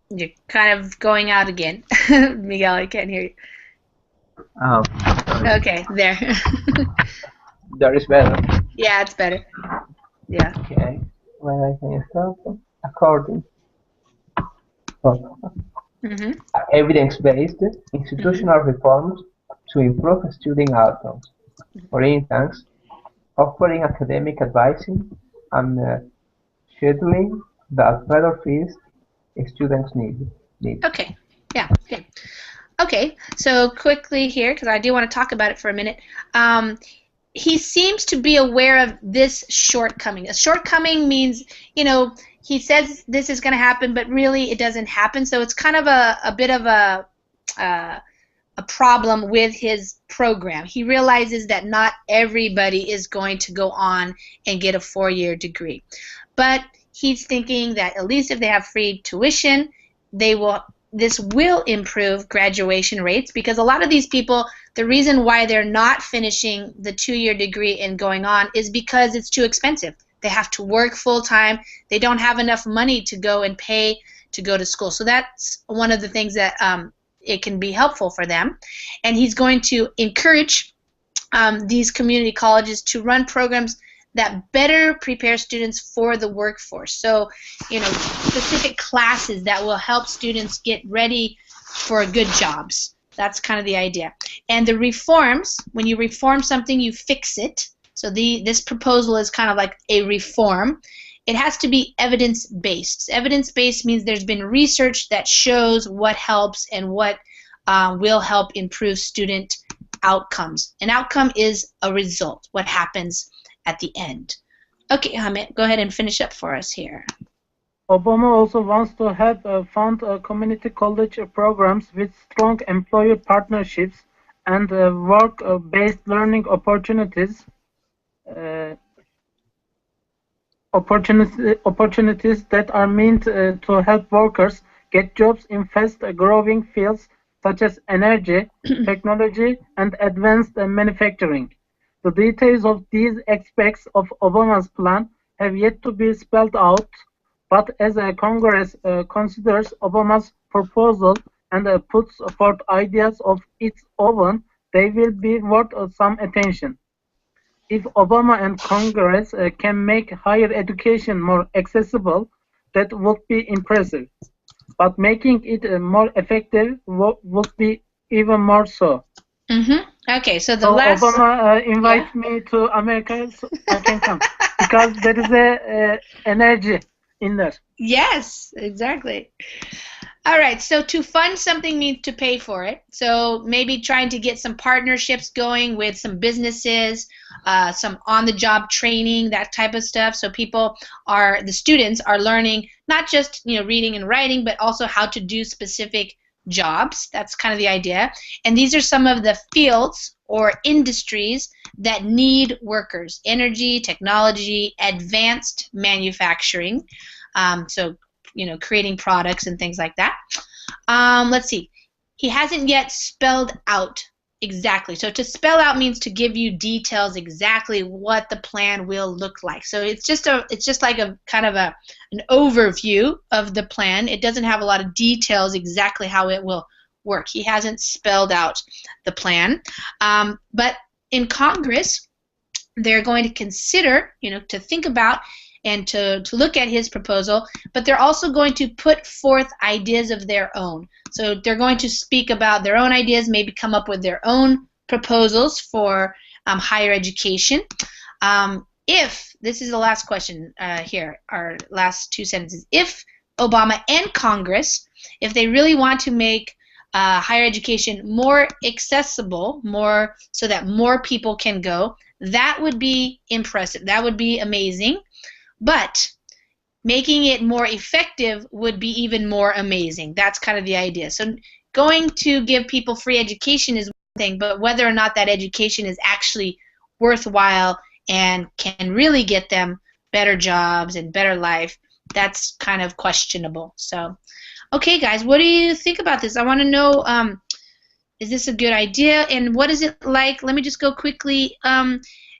You're kind of going out again. Miguel, I can't hear you. Oh, sorry. Okay, there. That is better. Yeah, it's better. Yeah. Okay, when I can start according evidence-based institutional reforms to improve student outcomes. For instance, offering academic advising and scheduling that further fees students need. Okay. Yeah. Okay. Okay. So quickly here, because I do want to talk about it for a minute. He seems to be aware of this shortcoming. A shortcoming means, he says this is going to happen, but really it doesn't happen. So it's kind of a bit of a problem with his program. He realizes that not everybody is going to go on and get a 4-year degree. But he's thinking that at least if they have free tuition, this will improve graduation rates, because a lot of these people, the reason why they're not finishing the 2-year degree and going on is because it's too expensive. They have to work full time. They don't have enough money to go and pay to go to school. So that's one of the things that it can be helpful for them. And he's going to encourage these community colleges to run programs that better prepare students for the workforce. So, specific classes that will help students get ready for good jobs. That's kind of the idea. And the reforms, when you reform something, you fix it. So this proposal is kind of like a reform. It has to be evidence-based. Evidence-based means there's been research that shows what helps and what will help improve student outcomes. An outcome is a result, what happens at the end. Okay, Hamid, go ahead and finish up for us here. Obama also wants to help fund community college programs with strong employer partnerships and work-based learning opportunities that are meant to help workers get jobs in fast-growing fields such as energy, technology, and advanced manufacturing. The details of these aspects of Obama's plan have yet to be spelled out, but as Congress considers Obama's proposal and puts forth ideas of its own, they will be worth some attention. If Obama and Congress can make higher education more accessible, that would be impressive. But making it more effective would be even more so. Okay, so the last... Obama invites me to America so I can come. Because there is a energy in there. Yes, exactly. All right, so to fund something means to pay for it. So maybe trying to get some partnerships going with some businesses, some on-the-job training, that type of stuff. So the students are learning not just reading and writing, but also how to do specific jobs. That's kind of the idea. And these are some of the fields or industries that need workers: energy, technology, advanced manufacturing. So creating products and things like that. Let's see. He hasn't yet spelled out exactly. So to spell out means to give you details exactly what the plan will look like. So it's just like a kind of an overview of the plan. It doesn't have a lot of details exactly how it will work. He hasn't spelled out the plan. But in Congress, they're going to consider, to think about and to look at his proposal, but they're also going to put forth ideas of their own. So they're going to speak about their own ideas, maybe come up with their own proposals for higher education. If, this is the last question here, our last two sentences, if Obama and Congress, if they really want to make higher education more accessible, more so that more people can go, that would be impressive. That would be amazing. But making it more effective would be even more amazing. That's kind of the idea. So going to give people free education is one thing, but whether or not that education is actually worthwhile and can really get them better jobs and better life, that's kind of questionable. So, okay, guys, what do you think about this? I want to know, is this a good idea? And what is it like? Let me just go quickly.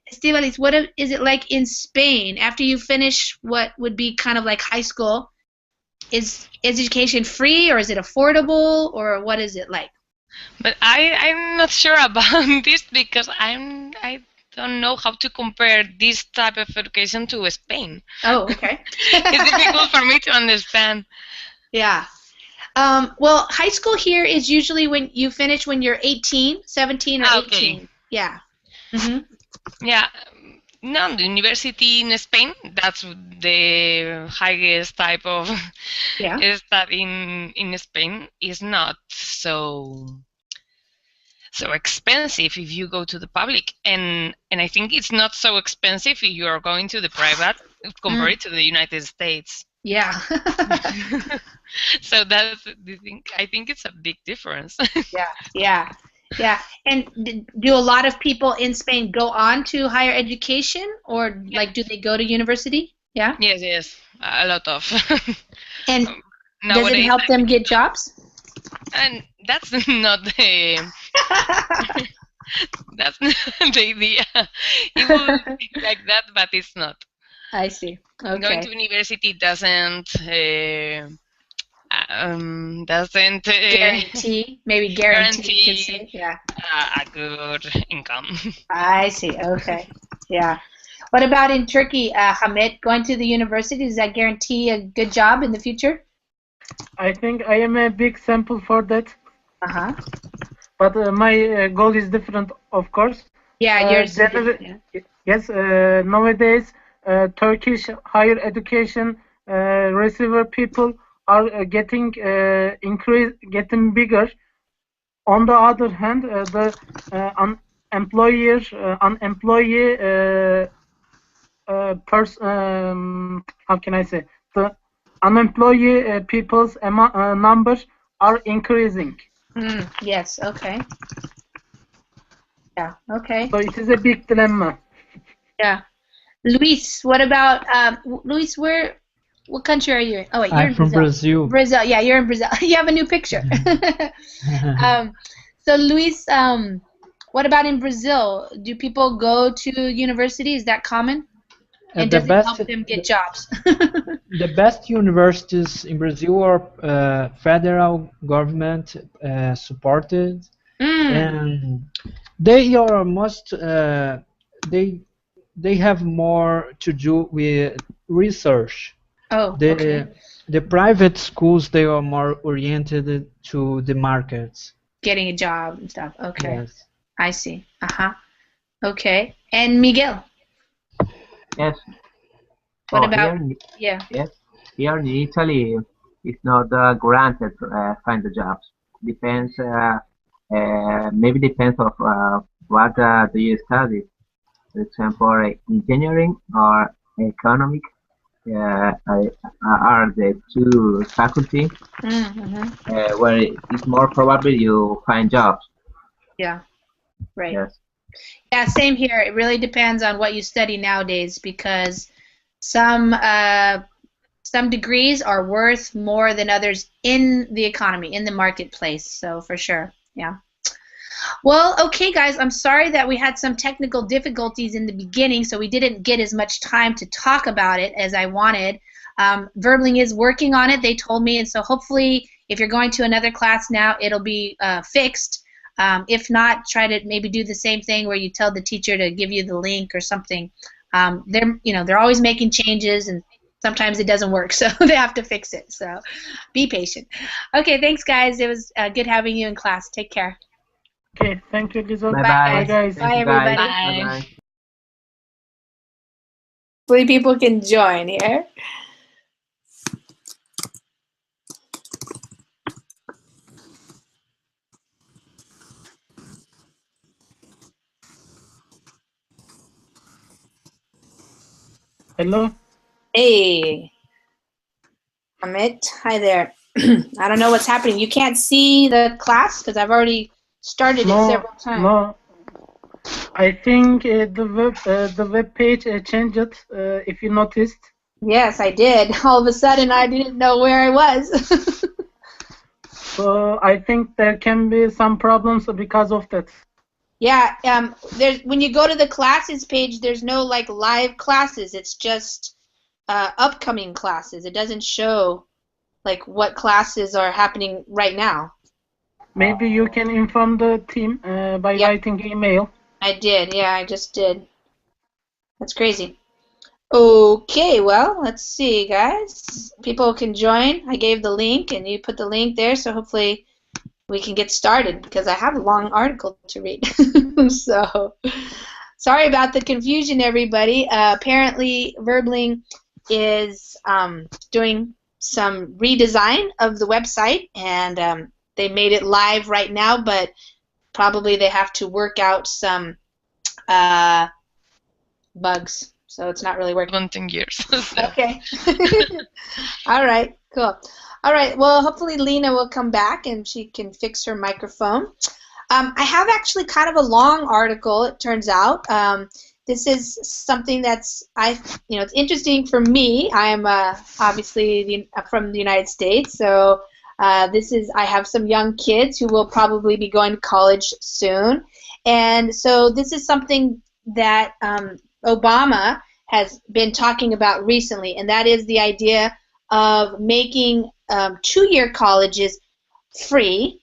Estivalis, what is it like in Spain after you finish what would be kind of like high school? Is education free, or is it affordable, or what is it like? But I'm not sure about this because I don't know how to compare this type of education to Spain. Oh, okay. It's difficult for me to understand. Yeah. Well, high school here is usually when you finish when you're 18, 17 or 18. Okay. Yeah. Mm-hmm. Yeah, no, the university in Spain, that's the highest type of study in Spain, is not so expensive if you go to the public, and I think it's not so expensive if you are going to the private compared to the United States. Yeah. So that's the thing. I think it's a big difference. Yeah. And do a lot of people in Spain go on to higher education, or like do they go to university? Yeah. Yes, a lot of. And does it help them get jobs? And that's not the that's not the idea. It would be like that, but it's not. I see. Okay. Going to university doesn't doesn't Guarantee, maybe guarantee, you could guarantee say. Yeah. a good income. I see. Okay. Yeah. What about in Turkey, Hamid? Going to the university, does that guarantee a good job in the future? I think I am a big sample for that, Uh-huh. but my goal is different, of course. Yeah, yours is different. Yeah. Yes, nowadays Turkish higher education receiver people are getting bigger. On the other hand, the unemployee how can I say, the unemployee people's numbers are increasing. Yes. Okay. Yeah. Okay. So it is a big dilemma. Yeah. Luis, what about Luis? What country are you in? Oh wait, you're I'm in from Brazil. Brazil. Brazil. Yeah, you're in Brazil. You have a new picture. So Luis, what about in Brazil? Do people go to university? Is that common? And The does it best help them get jobs? the best universities in Brazil are federal government supported, and they are most they have more to do with research. Oh, okay. The private schools, they are more oriented to the markets. Getting a job and stuff. Okay. Yes. I see. Uh-huh. Okay. And Miguel, Yes. what Oh, about, yeah. yes, here in Italy, it's not granted to find the jobs. Depends, maybe depends of what do you study. For example, engineering or economic are the two faculty where it's more probable you find jobs. Yeah, right. Yes. Yeah, same here. It really depends on what you study nowadays because some degrees are worth more than others in the economy, in the marketplace. So for sure, yeah. Well, okay, guys, I'm sorry that we had some technical difficulties in the beginning, so we didn't get as much time to talk about it as I wanted. Verbling is working on it, they told me, and so hopefully if you're going to another class now, it'll be fixed. If not, try to maybe do the same thing where you tell the teacher to give you the link or something. They're always making changes, and sometimes it doesn't work, so they have to fix it. So be patient. Okay, thanks, guys. It was good having you in class. Take care. Okay, thank you, Lisa. Bye Bye, bye. guys. Thank Bye, you guys. everybody. Bye bye. Hopefully people can join here. Hello. Hey, Amit. Hi there. I don't know what's happening. You can't see the class because I've already started it several times. No. I think the web page changed. If you noticed. Yes, I did. All of a sudden, I didn't know where I was. So I think there can be some problems because of that. Yeah. There's when you go to the classes page, there's no like live classes. It's just upcoming classes. It doesn't show like what classes are happening right now. Maybe you can inform the team by writing email. I did. Yeah, I just did. That's crazy. Okay, well, let's see, guys. People can join. I gave the link, and you put the link there, so hopefully we can get started because I have a long article to read. So, sorry about the confusion, everybody. Apparently, Verbling is doing some redesign of the website, and they made it live right now, but probably they have to work out some bugs. So it's not really working. 17 years. So. Okay. All right, cool. All right, well, hopefully Lena will come back and she can fix her microphone. I have actually kind of a long article, it turns out. This is something that's, it's interesting for me. I am obviously from the United States, so I have some young kids who will probably be going to college soon. And so this is something that Obama has been talking about recently, and that is the idea of making two-year college is free.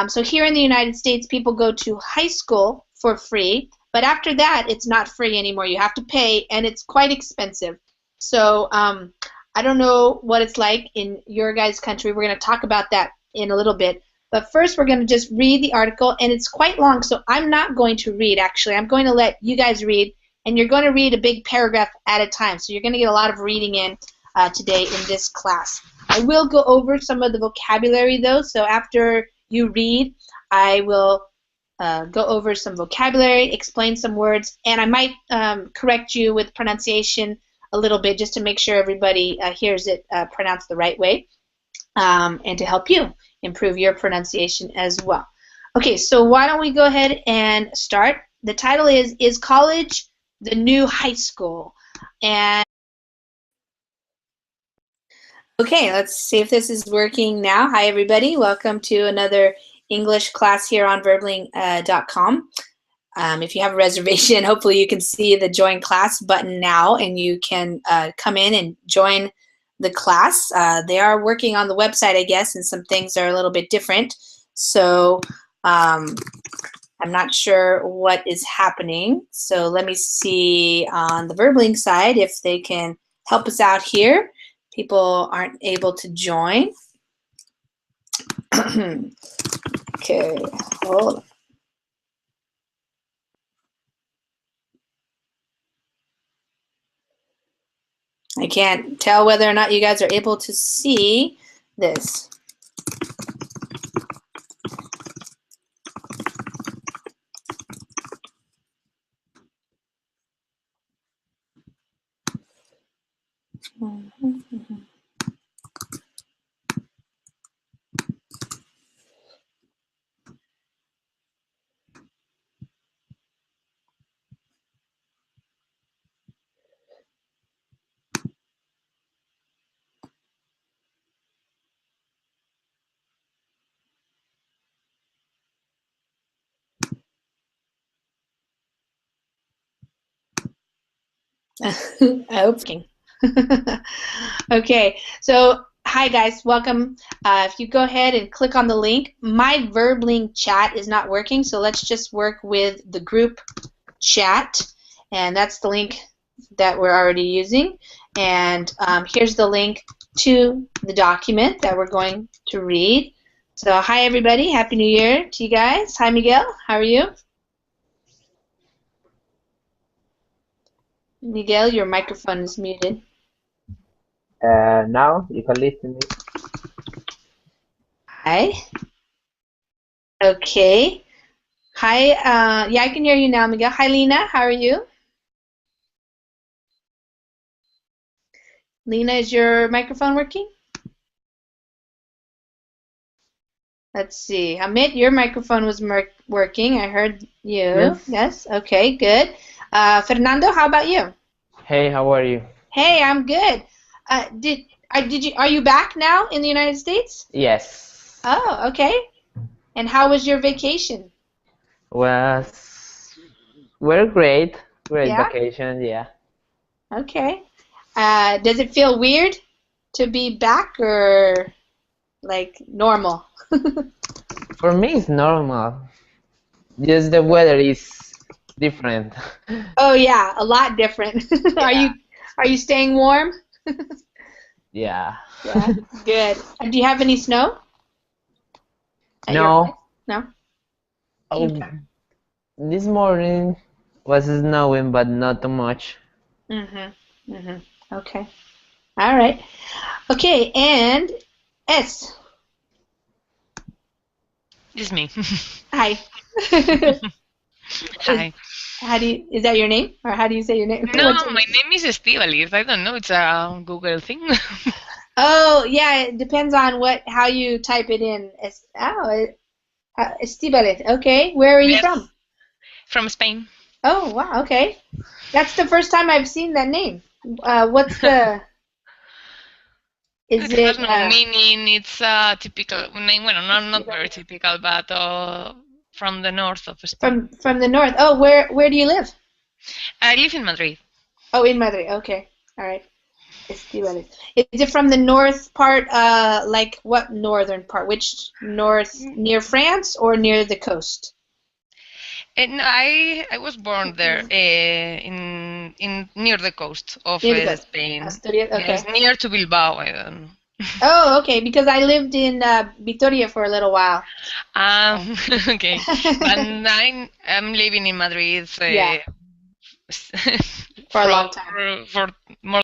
So here in the United States, people go to high school for free, but after that, it's not free anymore. You have to pay, and it's quite expensive. So I don't know what it's like in your guys' country. We're going to talk about that in a little bit. But first, we're going to just read the article, and it's quite long, so I'm not going to read, actually. I'm going to let you guys read, and you're going to read a big paragraph at a time. So you're going to get a lot of reading in today in this class. I will go over some of the vocabulary, though, so after you read, I will go over some vocabulary, explain some words, and I might correct you with pronunciation a little bit just to make sure everybody hears it pronounced the right way, and to help you improve your pronunciation as well. Okay, so why don't we go ahead and start. The title is College the New High School? And okay, let's see if this is working now. Hi, everybody. Welcome to another English class here on verbling.com. If you have a reservation, hopefully you can see the Join Class button now, and you can come in and join the class. They are working on the website, I guess, and some things are a little bit different. So I'm not sure what is happening. So let me see on the Verbling side if they can help us out here. People aren't able to join. Okay, hold on. I can't tell whether or not you guys are able to see this. I hope. Okay, so hi guys, welcome. If you go ahead and click on the link, my Verbling chat is not working, so let's just work with the group chat, and that's the link that we're already using. And here's the link to the document that we're going to read. So hi everybody, Happy New Year to you guys. Hi Miguel, how are you? Miguel, your microphone is muted. Now you can listen me. Hi. Okay. Hi. Yeah, I can hear you now, Miguel. Hi, Lena. How are you? Lena, is your microphone working? Let's see. Amit, your microphone was working. I heard you. Yes. Yes. Okay. Good. Fernando, how about you? Hey, how are you? Hey, I'm good. Are you back now in the United States? Yes. Oh, okay. And how was your vacation? We're great. Great Yeah? vacation, yeah. Okay. Does it feel weird to be back or like normal? For me, it's normal. Just the weather is different. Oh yeah, a lot different. Yeah. Are you staying warm? Yeah. Yeah, good. Do you have any snow? At your No. place? No? Oh, Okay. this morning was snowing, but not too much. Okay. All right. Okay, and S. It's me. Hi. Hi. Is that your name? Or how do you say your name? No, What's your my name? name is Estivalis. I don't know. It's a Google thing. Oh, yeah, it depends on how you type it in. Estíbaliz. Okay. Where are you Yes, from? from Spain. Oh, wow, okay. That's the first time I've seen that name. What's the Is It has it no meaning. It's a typical name. Well, not very Estíbaliz? typical, but from the north of Spain. From the north? Oh, where do you live? I live in Madrid. Oh, in Madrid. Okay. All right. Estivales. Is it from the north part, like what northern part? Which north, near France or near the coast? And I was born there, in near the coast of Near the coast. Spain. Asturias, Yes, okay. near to Bilbao. I don't know. Oh, okay, because I lived in Vitoria for a little while. Okay. And I'm living in Madrid Yeah, for a long time. for more